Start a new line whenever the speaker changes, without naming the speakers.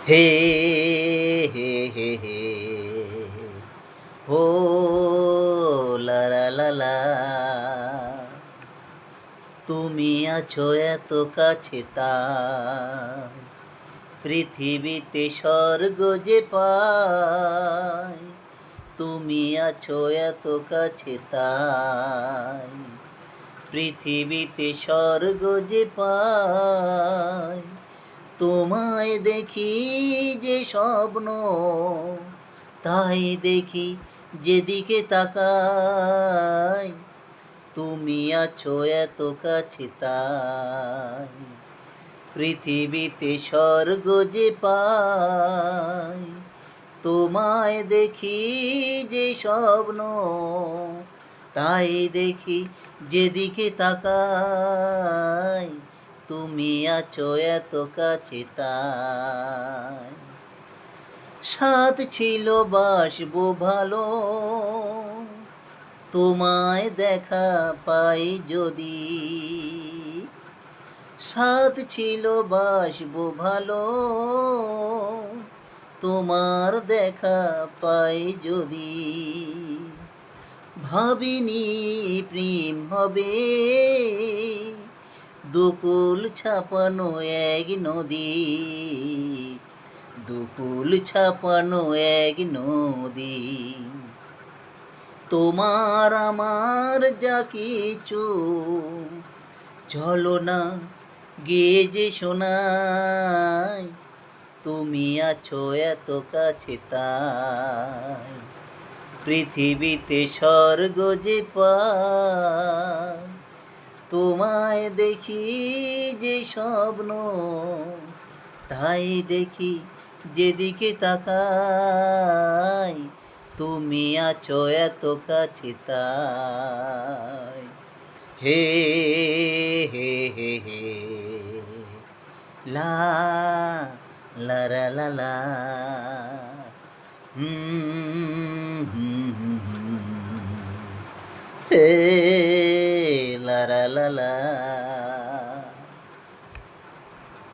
হে হে হে হে হো লা লা লা লা তুমি আছো এত কাছে তাই পৃথিবীতে স্বর্গ যে পাই তুমি আছো এত কাছে তাই পৃথিবীতে স্বর্গ যে পাই তোমায় দেখি যে স্বপ্ন তাই দেখি যেদিকে তাকাই তুমি আছো এত কাছে তাই পৃথিবীতে স্বর্গ যে পাই তোমায় দেখি যে স্বপ্ন তাই দেখি যেদিকে তাকাই তুমি আছো এত কাছে তাই সাথ ছিল বাসবো ভালো তোমায় দেখা পাই যদি সাথ ছিল বাসবো ভালো তোমার দেখা পাই যদি ভাবিনি প্রেম হবে দুকুল ছাপানো এক নদী দুকুল ছাপানো এক নদী তোমার আমার যা কিছু চলো না গিয়ে যে শোনাই তুমি আছো এত কাছে তাই পৃথিবীতে স্বর্গ যে পাই তোমায় দেখি যে স্বপ্ন তাই দেখি যেদিকে তাকাই তুমি আছো এত কাছে তাই হে হে হে হে লা লা লা লা লা হে লা লা লা লা